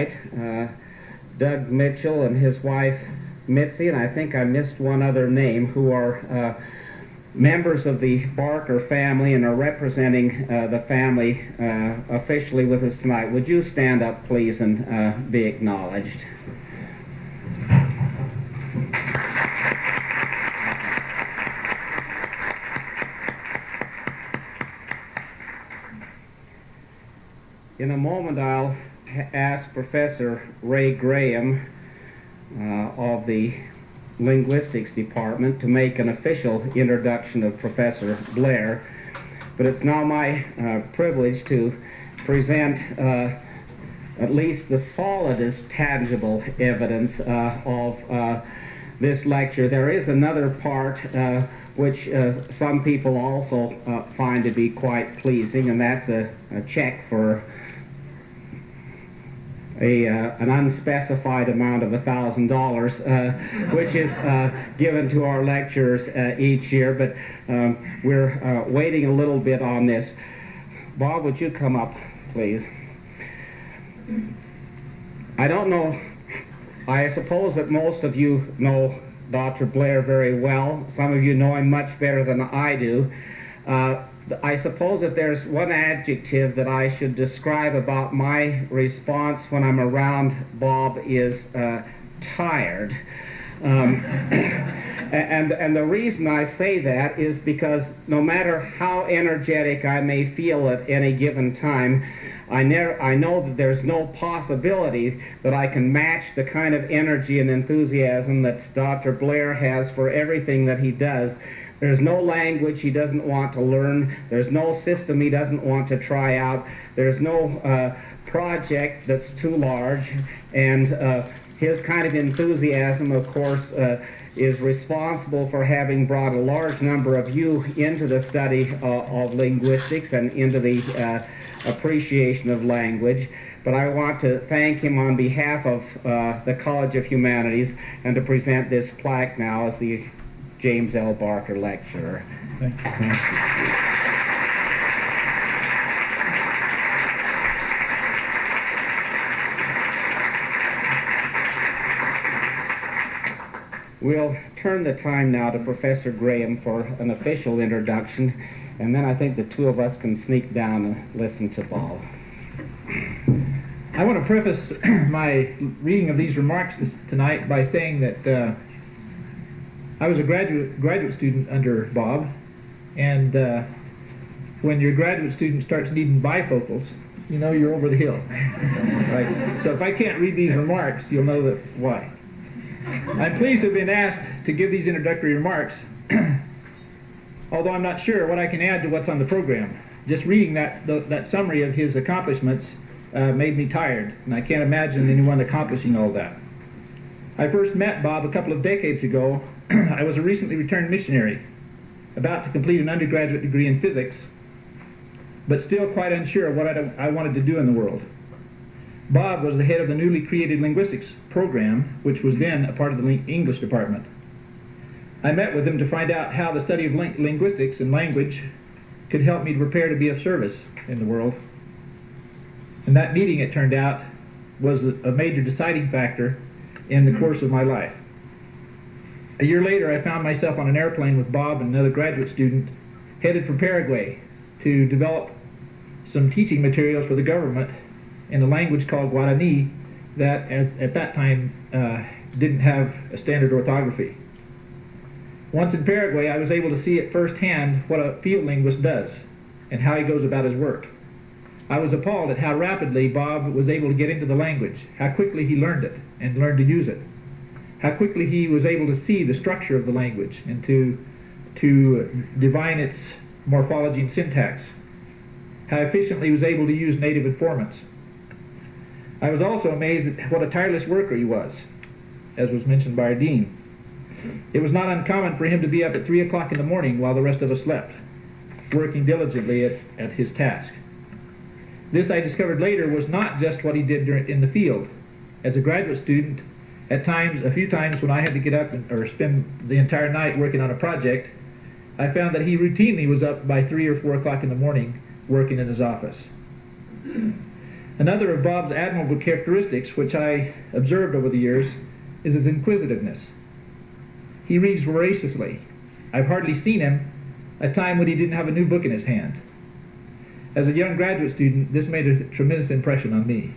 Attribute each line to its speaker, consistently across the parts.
Speaker 1: tonight. Doug Mitchell and his wife Mitzi, and I think I missed one other name, who are members of the Barker family and are representing the family officially with us tonight. Would you stand up, please, and be acknowledged? In a moment, I'll ask Professor Ray Graham of the Linguistics Department to make an official introduction of Professor Blair, but it's now my privilege to present at least the solidest tangible evidence of this lecture. There is another part which some people also find to be quite pleasing, and that's a check for an unspecified amount of $1,000, which is given to our lecturers each year, but we're waiting a little bit on this. Bob, would you come up, please? I don't know, I suppose that most of you know Dr. Blair very well. Some of you know him much better than I do. I suppose if there's one adjective that I should describe about my response when I'm around Bob is tired. And the reason I say that is because no matter how energetic I may feel at any given time, I know that there's no possibility that I can match the kind of energy and enthusiasm that Dr. Blair has for everything that he does. There's no language he doesn't want to learn. There's no system he doesn't want to try out. There's no project that's too large. And his kind of enthusiasm, of course, is responsible for having brought a large number of you into the study of linguistics and into the appreciation of language. But I want to thank him on behalf of the College of Humanities and to present this plaque now as the James L. Barker Lecturer.
Speaker 2: Thank you.
Speaker 1: We'll turn the time now to Professor Graham for an official introduction, and then I think the two of us can sneak down and listen to Bob.
Speaker 2: I want to preface my reading of these remarks tonight by saying that I was a graduate student under Bob, and when your graduate student starts needing bifocals, you know you're over the hill. Right? So if I can't read these remarks, you'll know that why. I'm pleased to have been asked to give these introductory remarks, although I'm not sure what I can add to what's on the program. Just reading that summary of his accomplishments made me tired, and I can't imagine anyone accomplishing all that. I first met Bob a couple of decades ago. I was a recently returned missionary, about to complete an undergraduate degree in physics, but still quite unsure of what I wanted to do in the world. Bob was the head of the newly created linguistics program, which was then a part of the English department. I met with him to find out how the study of linguistics and language could help me to prepare to be of service in the world. And that meeting, it turned out, was a major deciding factor in the course of my life. A year later, I found myself on an airplane with Bob and another graduate student headed for Paraguay to develop some teaching materials for the government in a language called Guarani that, at that time, didn't have a standard orthography. Once in Paraguay, I was able to see at firsthand what a field linguist does and how he goes about his work. I was appalled at how rapidly Bob was able to get into the language, how quickly he learned it and learned to use it, how quickly he was able to see the structure of the language and to divine its morphology and syntax, how efficiently he was able to use native informants. I was also amazed at what a tireless worker he was, as was mentioned by our dean. It was not uncommon for him to be up at 3 o'clock in the morning while the rest of us slept, working diligently at his task. This, I discovered later, was not just what he did in the field. As a graduate student, a few times when I had to get up or spend the entire night working on a project, I found that he routinely was up by 3 or 4 o'clock in the morning working in his office. Another of Bob's admirable characteristics, which I observed over the years, is his inquisitiveness. He reads voraciously. I've hardly seen him a time when he didn't have a new book in his hand. As a young graduate student, this made a tremendous impression on me.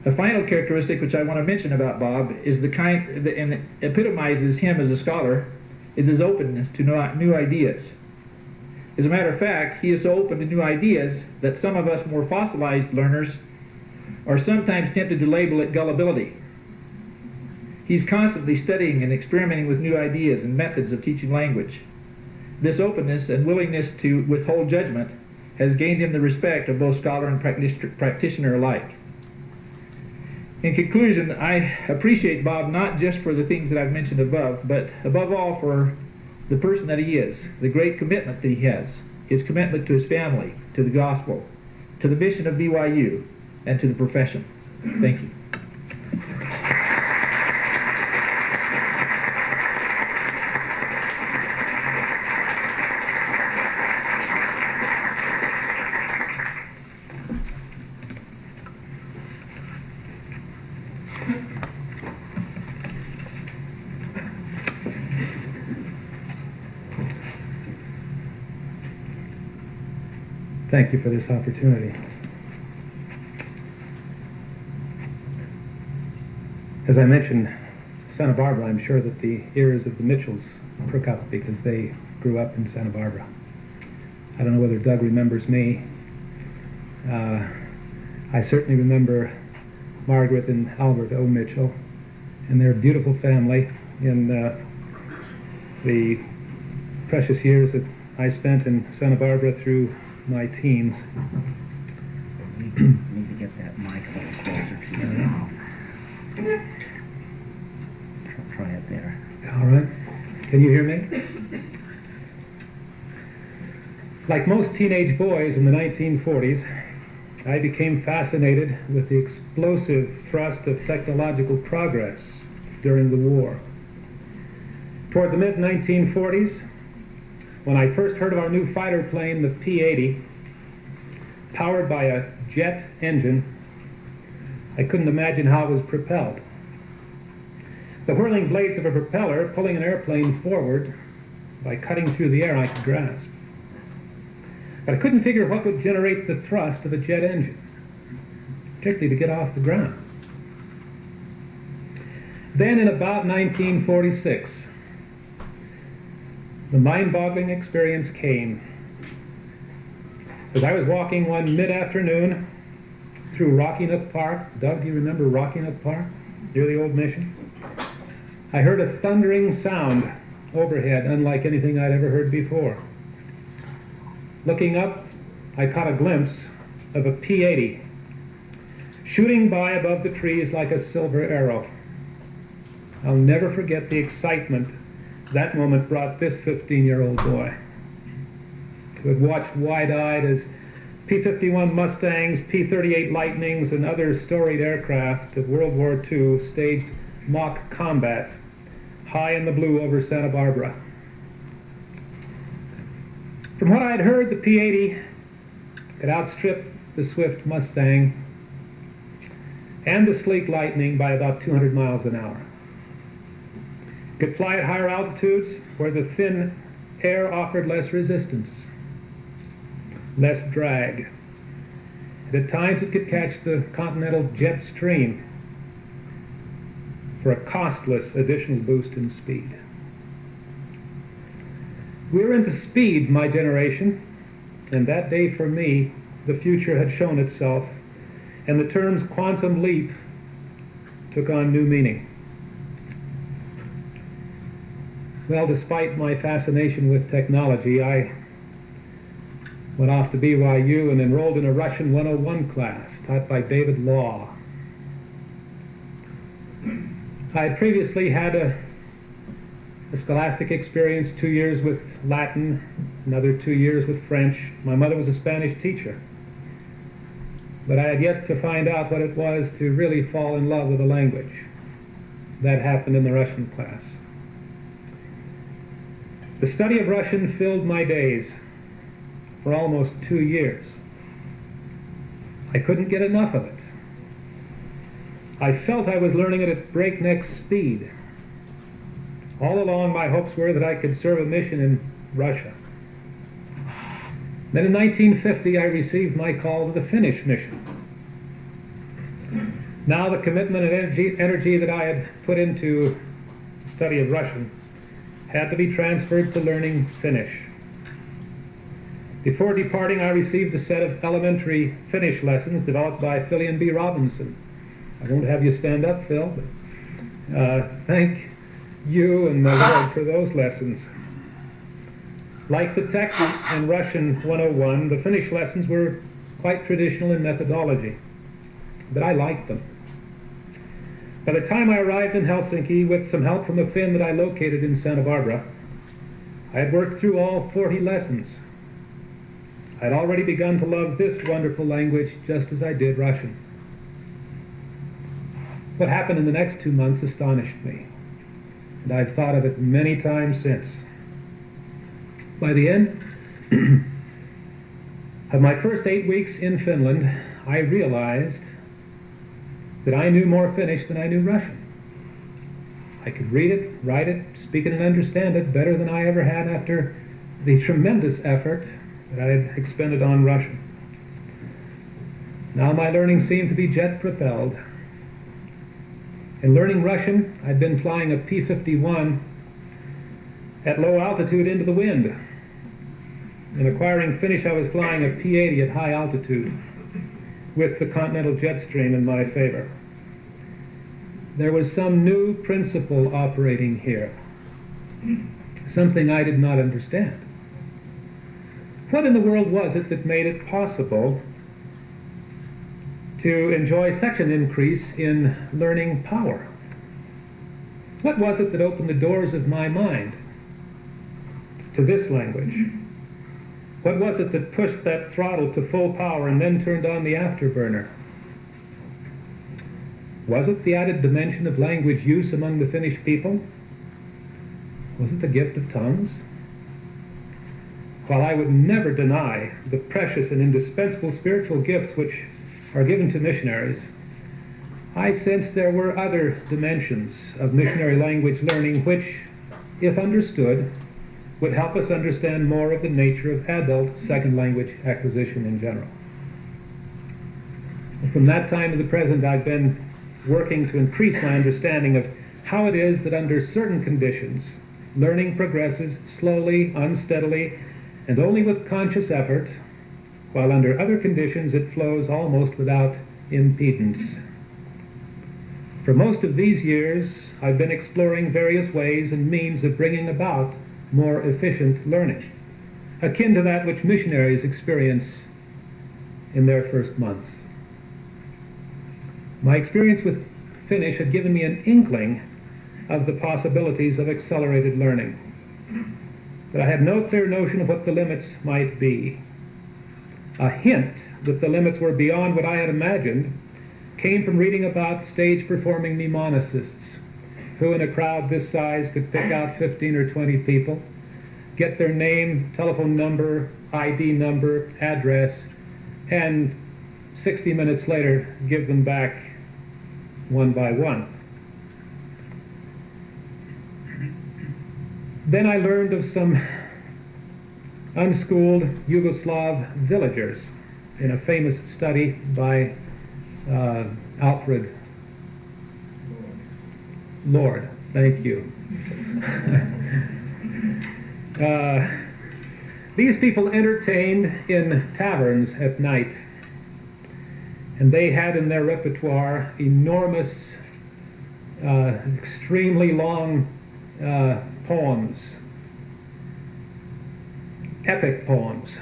Speaker 2: A final characteristic which I want to mention about Bob is and epitomizes him as a scholar, is his openness to new ideas. As a matter of fact, he is so open to new ideas that some of us more fossilized learners are sometimes tempted to label it gullibility. He's constantly studying and experimenting with new ideas and methods of teaching language. This openness and willingness to withhold judgment has gained him the respect of both scholar and practitioner alike. In conclusion, I appreciate Bob not just for the things that I've mentioned above, but above all for the person that he is, the great commitment that he has, his commitment to his family, to the gospel, to the mission of BYU, and to the profession. Thank you.
Speaker 3: Thank you for this opportunity. As I mentioned, Santa Barbara, I'm sure that the ears of the Mitchells prick up because they grew up in Santa Barbara. I don't know whether Doug remembers me. I certainly remember Margaret and Albert O. Mitchell and their beautiful family in the precious years that I spent in Santa Barbara through my teens.
Speaker 4: Need to get that mic a little closer to your mouth. Try it there.
Speaker 3: All right. Can you hear me? Like most teenage boys in the 1940s, I became fascinated with the explosive thrust of technological progress during the war. Toward the mid-1940s, when I first heard of our new fighter plane, the P-80, powered by a jet engine, I couldn't imagine how it was propelled. The whirling blades of a propeller pulling an airplane forward by cutting through the air I could grasp. But I couldn't figure what would generate the thrust of a jet engine, particularly to get off the ground. Then in about 1946, the mind-boggling experience came. As I was walking one mid-afternoon through Rocky Nook Park, Doug, do you remember Rocky Nook Park, near the old mission? I heard a thundering sound overhead, unlike anything I'd ever heard before. Looking up, I caught a glimpse of a P-80 shooting by above the trees like a silver arrow. I'll never forget the excitement that moment brought this 15-year-old boy, who had watched wide-eyed as P-51 Mustangs, P-38 Lightnings, and other storied aircraft of World War II staged mock combat high in the blue over Santa Barbara. From what I'd heard, the P-80 could outstrip the swift Mustang and the sleek Lightning by about 200 miles an hour. Could fly at higher altitudes where the thin air offered less resistance, less drag. And at times it could catch the continental jet stream for a costless additional boost in speed. We were into speed, my generation, and that day for me, the future had shown itself, and the terms quantum leap took on new meaning. Well, despite my fascination with technology, I went off to BYU and enrolled in a Russian 101 class taught by David Law. I had previously had a scholastic experience, 2 years with Latin, another 2 years with French. My mother was a Spanish teacher. But I had yet to find out what it was to really fall in love with a language. That happened in the Russian class. The study of Russian filled my days for almost 2 years. I couldn't get enough of it. I felt I was learning it at breakneck speed. All along, my hopes were that I could serve a mission in Russia. Then in 1950, I received my call to the Finnish mission. Now the commitment and energy that I had put into the study of Russian had to be transferred to learning Finnish. Before departing, I received a set of elementary Finnish lessons developed by Phillian B. Robinson. I won't have you stand up, Phil, but thank you and the Lord for those lessons. Like the text in Russian 101, the Finnish lessons were quite traditional in methodology, but I liked them. By the time I arrived in Helsinki, with some help from a Finn that I located in Santa Barbara, I had worked through all 40 lessons. I had already begun to love this wonderful language just as I did Russian. What happened in the next 2 months astonished me, and I've thought of it many times since. By the end of my first 8 weeks in Finland, I realized that I knew more Finnish than I knew Russian. I could read it, write it, speak it, and understand it better than I ever had after the tremendous effort that I had expended on Russian. Now my learning seemed to be jet-propelled. In learning Russian, I'd been flying a P-51 at low altitude into the wind. In acquiring Finnish, I was flying a P-80 at high altitude with the continental jet stream in my favor. There was some new principle operating here, something I did not understand. What in the world was it that made it possible to enjoy such an increase in learning power? What was it that opened the doors of my mind to this language? What was it that pushed that throttle to full power and then turned on the afterburner? Was it the added dimension of language use among the Finnish people? Was it the gift of tongues? While I would never deny the precious and indispensable spiritual gifts which are given to missionaries, I sensed there were other dimensions of missionary language learning which, if understood, would help us understand more of the nature of adult second language acquisition in general. And from that time to the present, I've been working to increase my understanding of how it is that under certain conditions, learning progresses slowly, unsteadily, and only with conscious effort, while under other conditions it flows almost without impedance. For most of these years, I've been exploring various ways and means of bringing about more efficient learning, akin to that which missionaries experience in their first months. My experience with Finnish had given me an inkling of the possibilities of accelerated learning, but I had no clear notion of what the limits might be. A hint that the limits were beyond what I had imagined came from reading about stage-performing mnemonicists who in a crowd this size could pick out 15 or 20 people, get their name, telephone number, ID number, address, and 60 minutes later give them back one by one. Then I learned of some unschooled Yugoslav villagers in a famous study by Alfred Lord. Thank you. These people entertained in taverns at night, and they had in their repertoire enormous, extremely long poems, epic poems.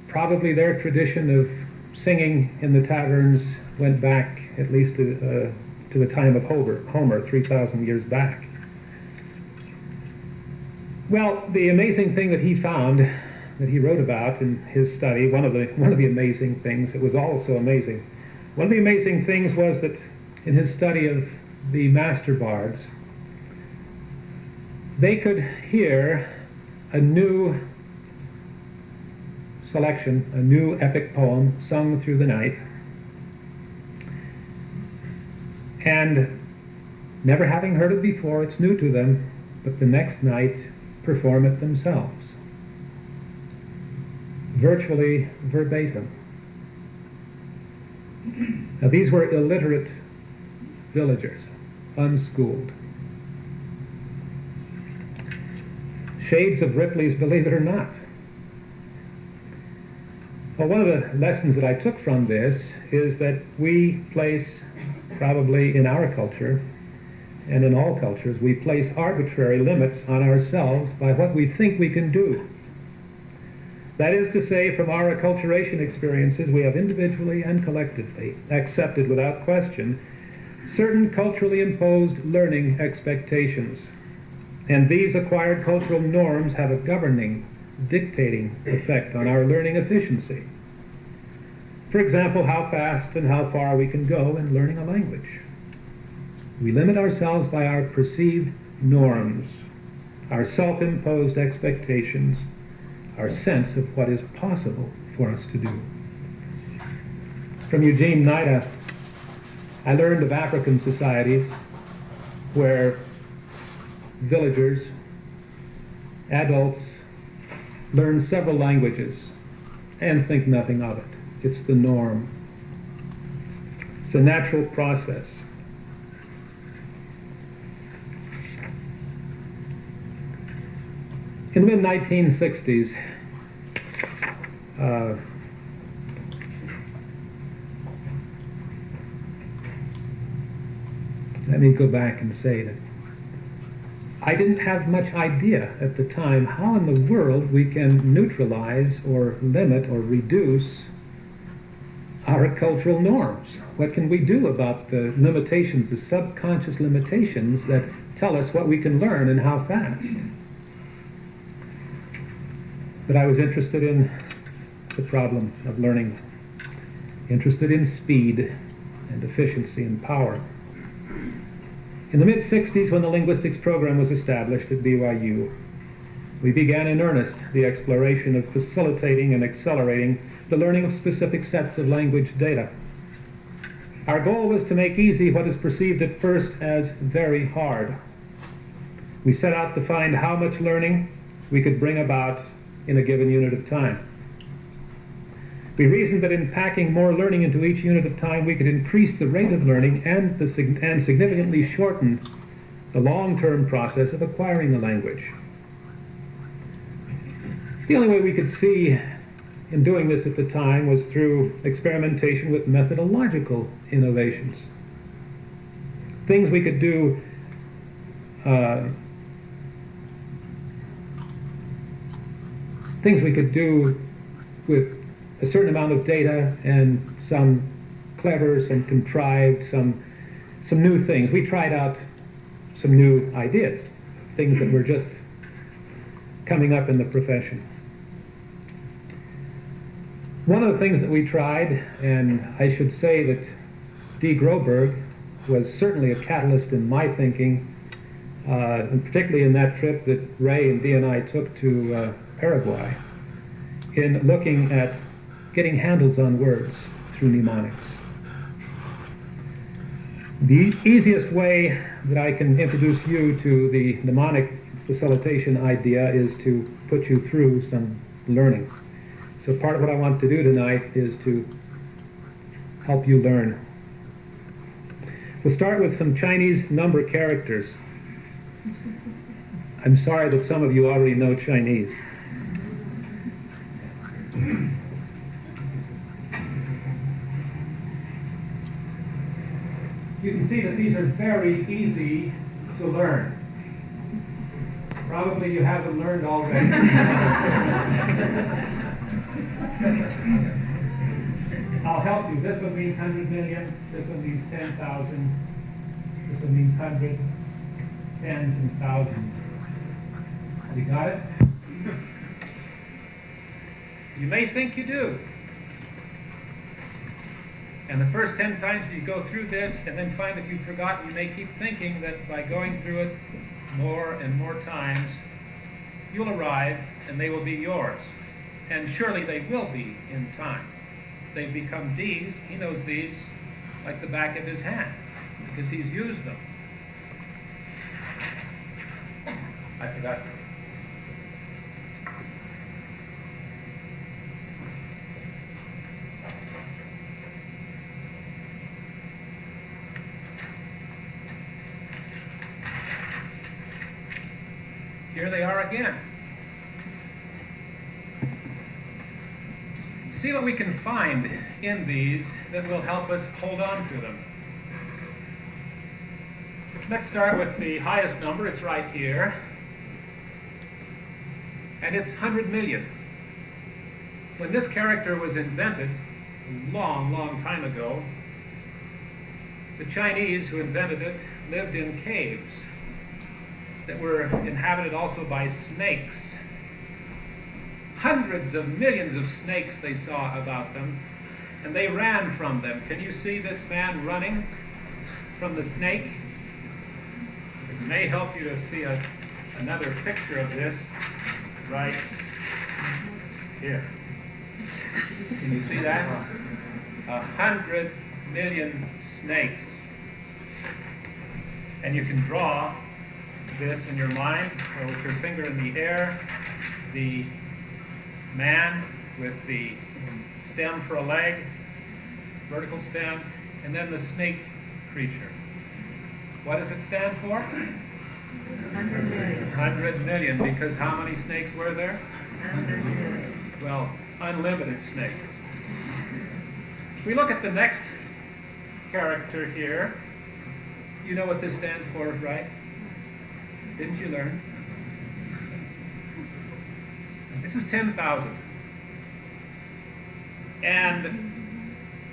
Speaker 3: Probably their tradition of singing in the taverns went back at least to the time of Homer, 3,000 years back. Well, the amazing thing that he found, that he wrote about in his study, one of the amazing things, it was also amazing. One of the amazing things was that in his study of the master bards, they could hear a new selection, a new epic poem sung through the night, And never having heard it before, it's new to them, but the next night perform it themselves. Virtually verbatim. Now these were illiterate villagers, unschooled. Shades of Ripley's Believe It or Not. Well, one of the lessons that I took from this is that we place, probably in our culture, and in all cultures, we place arbitrary limits on ourselves by what we think we can do. That is to say, from our acculturation experiences, we have individually and collectively accepted without question certain culturally imposed learning expectations. And these acquired cultural norms have a governing, dictating effect on our learning efficiency. For example, how fast and how far we can go in learning a language. We limit ourselves by our perceived norms, our self-imposed expectations, our sense of what is possible for us to do. From Eugene Nida, I learned of African societies where villagers, adults, learn several languages and think nothing of it. It's the norm. It's a natural process. In the mid-1960s, let me go back and say that I didn't have much idea at the time how in the world we can neutralize or limit or reduce our cultural norms. What can we do about the limitations, the subconscious limitations that tell us what we can learn and how fast? But I was interested in the problem of learning, interested in speed and efficiency and power. In the mid-60s, when the linguistics program was established at BYU, we began in earnest the exploration of facilitating and accelerating the learning of specific sets of language data. Our goal was to make easy what is perceived at first as very hard. We set out to find how much learning we could bring about in a given unit of time. We reasoned that in packing more learning into each unit of time, we could increase the rate of learning and significantly shorten the long-term process of acquiring a language. The only way we could see in doing this at the time was through experimentation with methodological innovations. Things we could do with a certain amount of data and some clever, some contrived, some new things. We tried out some new ideas, things that were just coming up in the profession. One of the things that we tried, and I should say that D. Groberg was certainly a catalyst in my thinking, and particularly in that trip that Ray and Dee and I took to Paraguay, in looking at getting handles on words through mnemonics. The easiest way that I can introduce you to the mnemonic facilitation idea is to put you through some learning. So part of what I want to do tonight is to help you learn. We'll start with some Chinese number characters. I'm sorry that some of you already know Chinese. You can see that these are very easy to learn. Probably you have them learned already. I'll help you. This one means 100 million. This one means 10,000. This one means 100, tens, and thousands. You got it? You may think you do. And the first 10 times you go through this and then find that you've forgotten, you may keep thinking that by going through it more and more times, you'll arrive and they will be yours. And surely they will be in time. They've become D's. He knows these like the back of his hand because he's used them. I forgot something. Here they are again. See what we can find in these that will help us hold on to them. Let's start with the highest number. It's right here. And it's 100 million. When this character was invented, a long, long time ago, the Chinese who invented it lived in caves that were inhabited also by snakes. Hundreds of millions of snakes they saw about them, and they ran from them. Can you see this man running from the snake? It may help you to see another picture of this right here. Can you see that? 100 million snakes. And you can draw this in your mind, or with your finger in the air, the man with the stem for a leg, vertical stem, and then the snake creature. What does it stand for?
Speaker 5: 100 million.
Speaker 3: 100 million, because how many snakes were there?
Speaker 5: 100 million.
Speaker 3: Well, unlimited snakes. If we look at the next character here, you know what this stands for, right? Didn't you learn? This is 10,000. And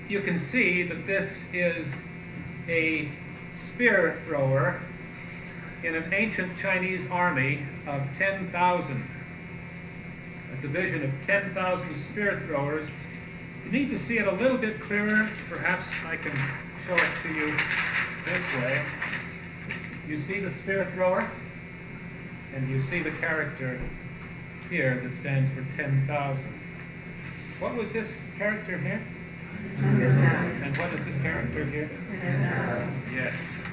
Speaker 3: you can see that this is a spear thrower in an ancient Chinese army of 10,000. A division of 10,000 spear throwers. You need to see it a little bit clearer. Perhaps I can show it to you this way. You see the spear thrower? And you see the character here that stands for 10,000. What was this character here?
Speaker 5: 100,000.
Speaker 3: And what is this character here?
Speaker 5: 10,000.
Speaker 3: Yes.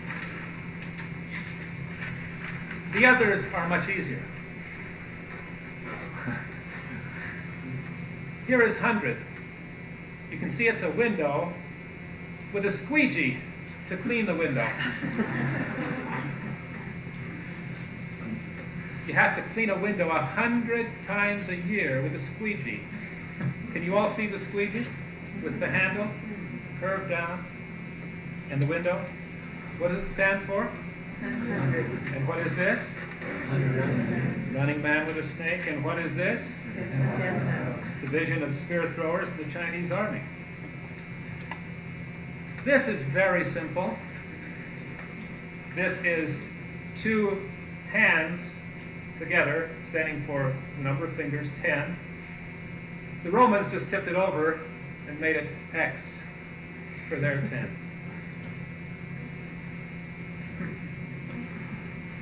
Speaker 3: The others are much easier. Here is 100. You can see it's a window with a squeegee to clean the window. You have to clean a window 100 times a year with a squeegee. Can you all see the squeegee with the handle curved down and the window? What does it stand for?
Speaker 5: 100.
Speaker 3: And what is this? Running man with a snake. And what is this?
Speaker 5: 10,000.
Speaker 3: Division of spear throwers in the Chinese army. This is very simple. This is two hands together, standing for the number of fingers, 10. The Romans just tipped it over and made it X for their 10.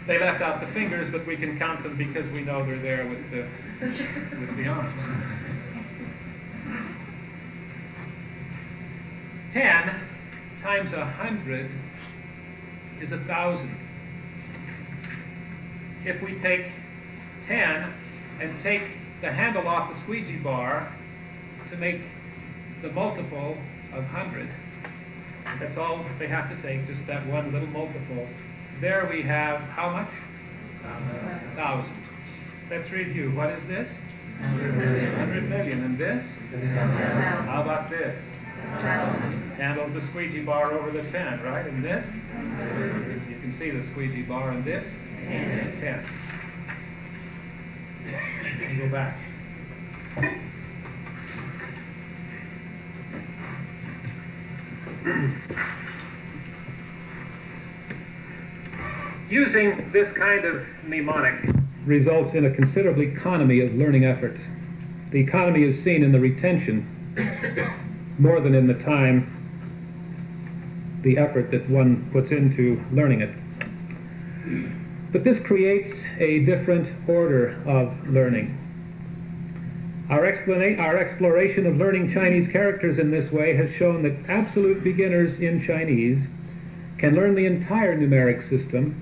Speaker 3: They left out the fingers, but we can count them because we know they're there with the arm. 10 times 100 is 1,000. If we take 10 and take the handle off the squeegee bar to make the multiple of 100, that's all they have to take, just that one little multiple. There we have how much? 1,000. Let's review. What is this?
Speaker 5: 100 million.
Speaker 3: 100 million. And this?
Speaker 5: 10,000.
Speaker 3: How about this?
Speaker 5: 1,000.
Speaker 3: Handle the squeegee bar over the 10, right? And this? You can see the squeegee bar and this? 10. And go back. Using this kind of mnemonic results in a considerable economy of learning effort. The economy is seen in the retention more than in the time, the effort that one puts into learning it. But this creates a different order of learning. Our exploration of learning Chinese characters in this way has shown that absolute beginners in Chinese can learn the entire numeric system,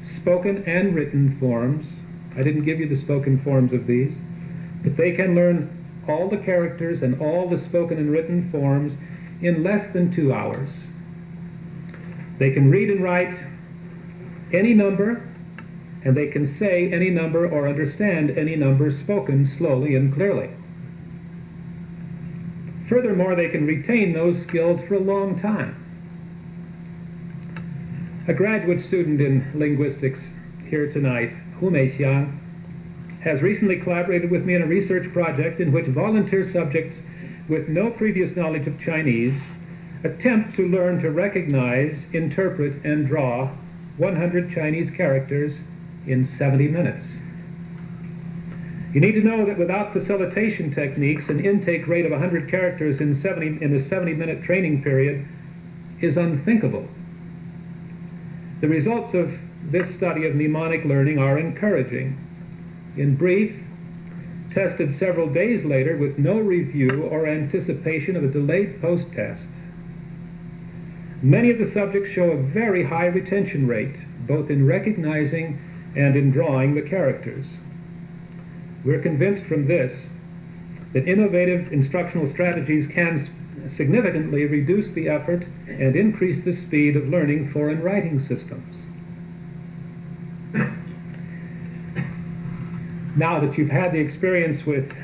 Speaker 3: spoken and written forms. I didn't give you the spoken forms of these, but they can learn all the characters and all the spoken and written forms in less than 2 hours. They can read and write any number, and they can say any number or understand any number spoken slowly and clearly. Furthermore, they can retain those skills for a long time. A graduate student in linguistics here tonight, Hu Meixiang, has recently collaborated with me in a research project in which volunteer subjects with no previous knowledge of Chinese attempt to learn to recognize, interpret, and draw 100 Chinese characters in 70 minutes. You need to know that without facilitation techniques, an intake rate of 100 characters in a 70-minute training period is unthinkable. The results of this study of mnemonic learning are encouraging. In brief, tested several days later with no review or anticipation of a delayed post-test. Many of the subjects show a very high retention rate, both in recognizing and in drawing the characters. We're convinced from this that innovative instructional strategies can significantly reduce the effort and increase the speed of learning foreign writing systems. Now that you've had the experience with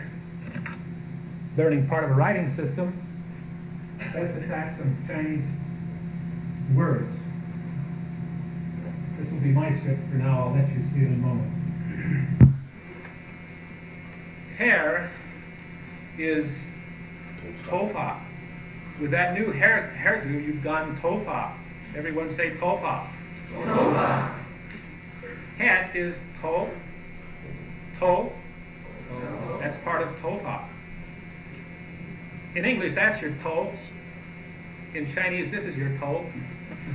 Speaker 3: learning part of a writing system, let's attack some Chinese words. This will be my script for now. I'll let you see it in a moment. Hair is tofa. With that new hairdo, you've gone tofa. Everyone say tofa.
Speaker 5: Tofa.
Speaker 3: Head is to. To. That's part of tofa. In English, that's your toe. In Chinese, this is your toe.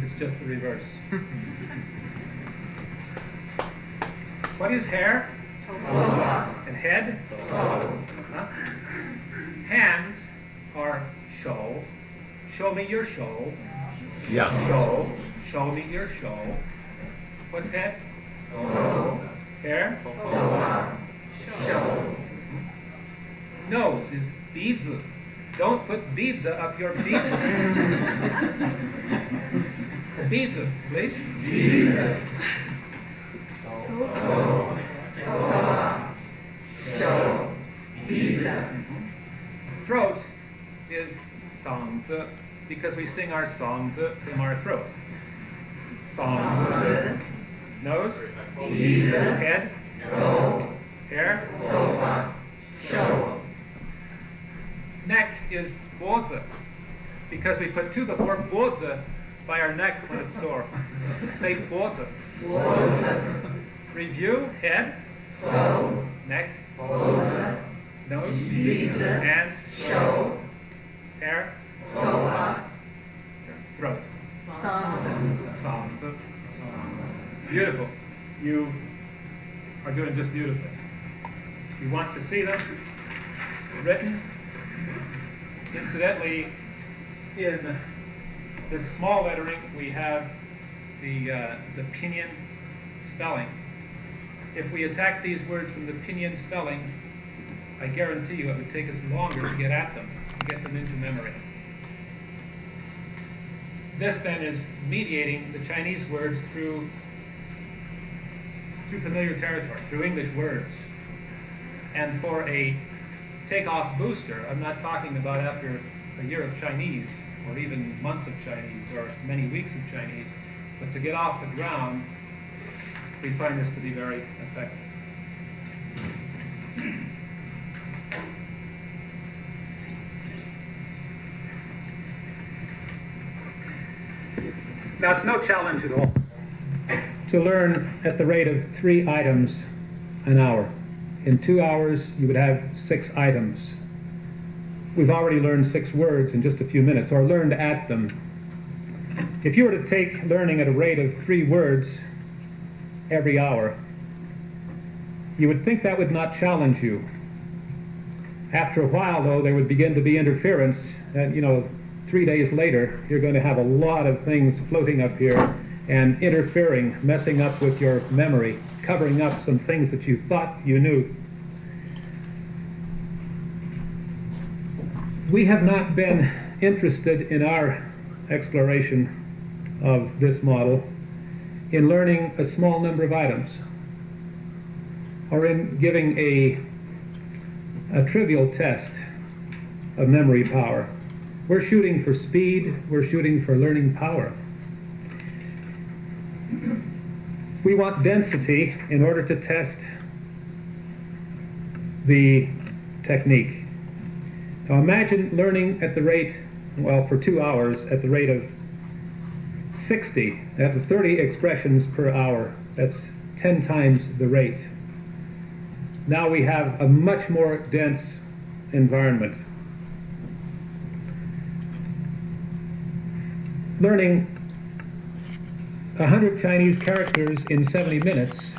Speaker 3: It's just the reverse. What is hair?
Speaker 5: Tofa.
Speaker 3: And head? Huh? Hands are show. Show me your show.
Speaker 6: Yeah.
Speaker 3: Show. Show me your show. What's head? Hair?
Speaker 5: Show.
Speaker 3: Nose is beads. Don't put beads up your beads. Beads, please. Throat is songs, because we sing our songs from our throat. Songs. Nose. Head. Hair. Neck is bozi, because we put two before bozi by our neck when it's sore. Say bozi. Review. Head. Neck. Nose. Hands. Hair. Throat. Songs. Beautiful. You are doing just beautifully. You want to see them written? Incidentally, in this small lettering, we have the pinyin spelling. If we attack these words from the pinyin spelling, I guarantee you it would take us longer to get at them, to get them into memory. This then is mediating the Chinese words through familiar territory, through English words. And for a takeoff booster, I'm not talking about after a year of Chinese, or even months of Chinese, or many weeks of Chinese, but to get off the ground, we find this to be very effective. Now, it's no challenge at all to learn at the rate of 3 items an hour. In 2 hours, you would have 6 items. We've already learned 6 words in just a few minutes, or learned at them. If you were to take learning at a rate of 3 words every hour, you would think that would not challenge you. After a while, though, there would begin to be interference, and 3 days later, you're going to have a lot of things floating up here and interfering, messing up with your memory, covering up some things that you thought you knew. We have not been interested in our exploration of this model in learning a small number of items or in giving a trivial test of memory power. We're shooting for speed, we're shooting for learning power. We want density in order to test the technique. Now imagine learning at the rate, well, for 2 hours at the rate of 60, at 30 expressions per hour. That's 10 times the rate. Now we have a much more dense environment. Learning 100 Chinese characters in 70 minutes